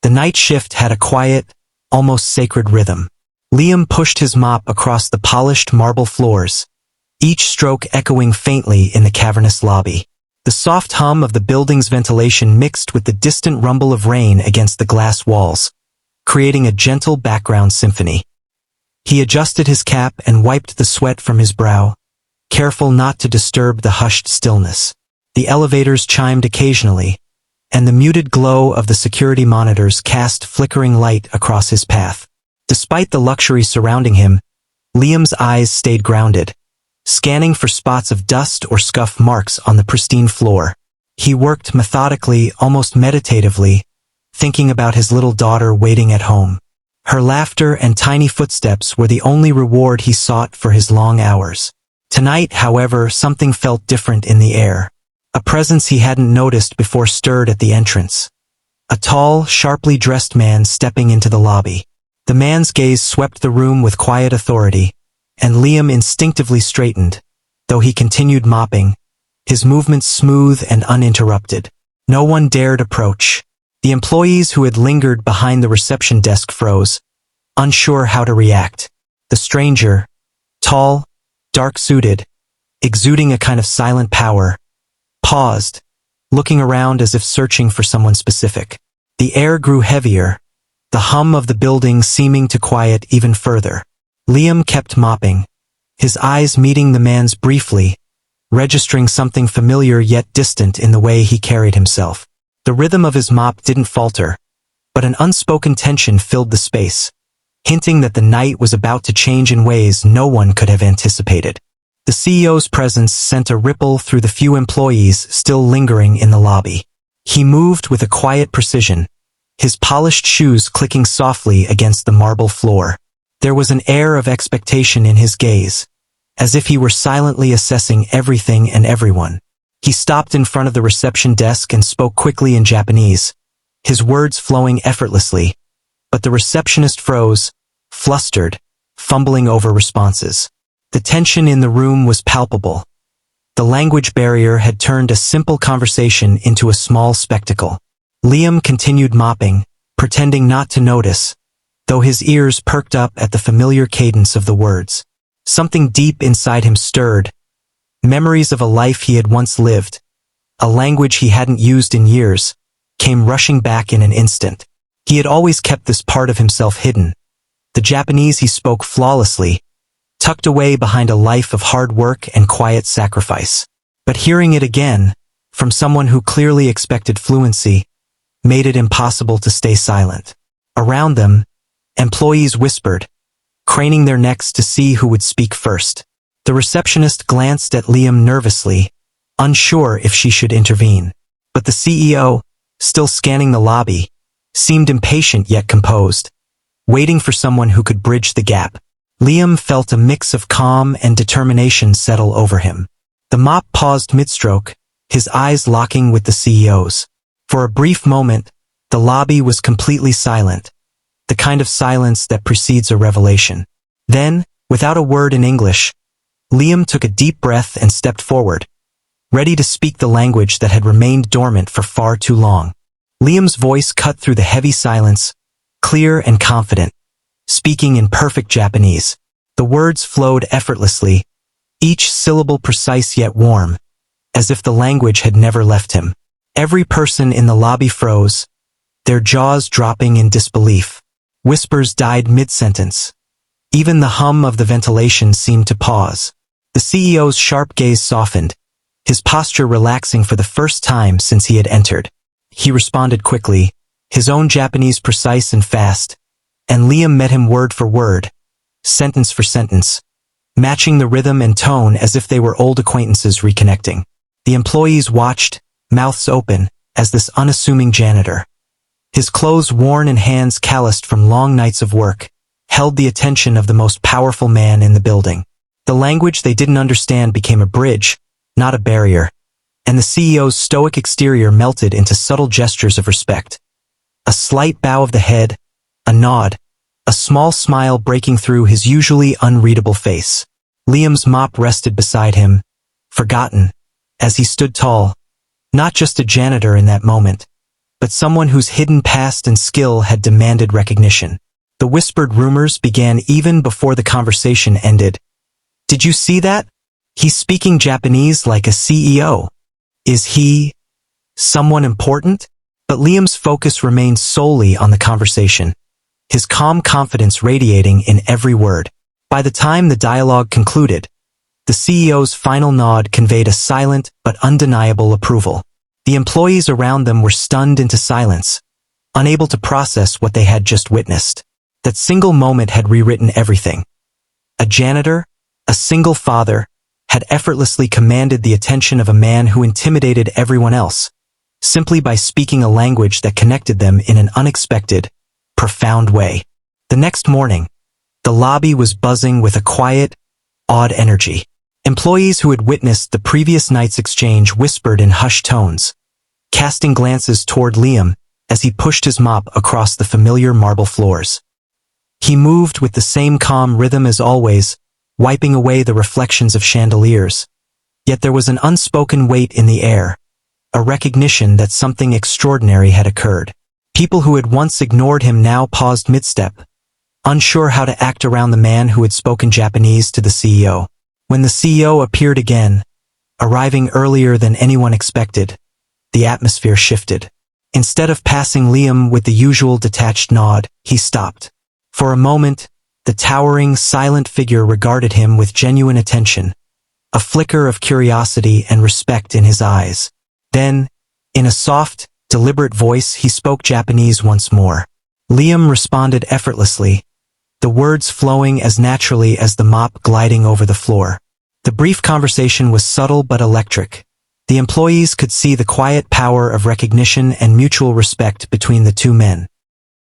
The night shift had a quiet, almost sacred rhythm. Liam pushed his mop across the polished marble floors, each stroke echoing faintly in the cavernous lobby. The soft hum of the building's ventilation mixed with the distant rumble of rain against the glass walls, creating a gentle background symphony. He adjusted his cap and wiped the sweat from his brow, careful not to disturb the hushed stillness. The elevators chimed occasionally, and the muted glow of the security monitors cast flickering light across his path. Despite the luxury surrounding him, Liam's eyes stayed grounded, scanning for spots of dust or scuff marks on the pristine floor. He worked methodically, almost meditatively, thinking about his little daughter waiting at home. Her laughter and tiny footsteps were the only reward he sought for his long hours. Tonight, however, something felt different in the air. A presence he hadn't noticed before stirred at the entrance. A tall, sharply dressed man stepping into the lobby. The man's gaze swept the room with quiet authority, and Liam instinctively straightened, though he continued mopping, his movements smooth and uninterrupted. No one dared approach. The employees who had lingered behind the reception desk froze, unsure how to react. The stranger, tall, dark-suited, exuding a kind of silent power, paused, looking around as if searching for someone specific. The air grew heavier, the hum of the building seeming to quiet even further. Liam kept mopping, his eyes meeting the man's briefly, registering something familiar yet distant in the way he carried himself. The rhythm of his mop didn't falter, but an unspoken tension filled the space, hinting that the night was about to change in ways no one could have anticipated. The CEO's presence sent a ripple through the few employees still lingering in the lobby. He moved with a quiet precision, his polished shoes clicking softly against the marble floor. There was an air of expectation in his gaze, as if he were silently assessing everything and everyone. He stopped in front of the reception desk and spoke quickly in Japanese, his words flowing effortlessly, but the receptionist froze, flustered, fumbling over responses. The tension in the room was palpable. The language barrier had turned a simple conversation into a small spectacle. Liam continued mopping, pretending not to notice, though his ears perked up at the familiar cadence of the words. Something deep inside him stirred, memories of a life he had once lived, a language he hadn't used in years, came rushing back in an instant. He had always kept this part of himself hidden. The Japanese he spoke flawlessly, tucked away behind a life of hard work and quiet sacrifice. But hearing it again, from someone who clearly expected fluency, made it impossible to stay silent. Around them, employees whispered, craning their necks to see who would speak first. The receptionist glanced at Liam nervously, unsure if she should intervene. But the CEO, still scanning the lobby, seemed impatient yet composed, waiting for someone who could bridge the gap. Liam felt a mix of calm and determination settle over him. The mop paused mid-stroke, his eyes locking with the CEO's. For a brief moment, the lobby was completely silent, the kind of silence that precedes a revelation. Then, without a word in English, Liam took a deep breath and stepped forward, ready to speak the language that had remained dormant for far too long. Liam's voice cut through the heavy silence, clear and confident, speaking in perfect Japanese. The words flowed effortlessly, each syllable precise yet warm, as if the language had never left him. Every person in the lobby froze, their jaws dropping in disbelief. Whispers died mid-sentence. Even the hum of the ventilation seemed to pause. The CEO's sharp gaze softened, his posture relaxing for the first time since he had entered. He responded quickly, his own Japanese precise and fast, and Liam met him word for word, sentence for sentence, matching the rhythm and tone as if they were old acquaintances reconnecting. The employees watched, mouths open, as this unassuming janitor, his clothes worn and hands calloused from long nights of work, held the attention of the most powerful man in the building. The language they didn't understand became a bridge, not a barrier, and the CEO's stoic exterior melted into subtle gestures of respect. A slight bow of the head, a nod, a small smile breaking through his usually unreadable face. Liam's mop rested beside him, forgotten, as he stood tall, not just a janitor in that moment, but someone whose hidden past and skill had demanded recognition. The whispered rumors began even before the conversation ended. Did you see that? He's speaking Japanese like a CEO. Is he someone important? But Liam's focus remained solely on the conversation, his calm confidence radiating in every word. By the time the dialogue concluded, the CEO's final nod conveyed a silent but undeniable approval. The employees around them were stunned into silence, unable to process what they had just witnessed. That single moment had rewritten everything. A janitor, a single father, had effortlessly commanded the attention of a man who intimidated everyone else, simply by speaking a language that connected them in an unexpected, profound way. The next morning, the lobby was buzzing with a quiet, awed energy. Employees who had witnessed the previous night's exchange whispered in hushed tones, casting glances toward Liam as he pushed his mop across the familiar marble floors. He moved with the same calm rhythm as always, wiping away the reflections of chandeliers. Yet there was an unspoken weight in the air, a recognition that something extraordinary had occurred. People who had once ignored him now paused mid-step, unsure how to act around the man who had spoken Japanese to the CEO. When the CEO appeared again, arriving earlier than anyone expected, the atmosphere shifted. Instead of passing Liam with the usual detached nod, he stopped. For a moment, the towering, silent figure regarded him with genuine attention, a flicker of curiosity and respect in his eyes. Then, in a soft, deliberate voice, he spoke Japanese once more. Liam responded effortlessly, the words flowing as naturally as the mop gliding over the floor. The brief conversation was subtle but electric. The employees could see the quiet power of recognition and mutual respect between the two men.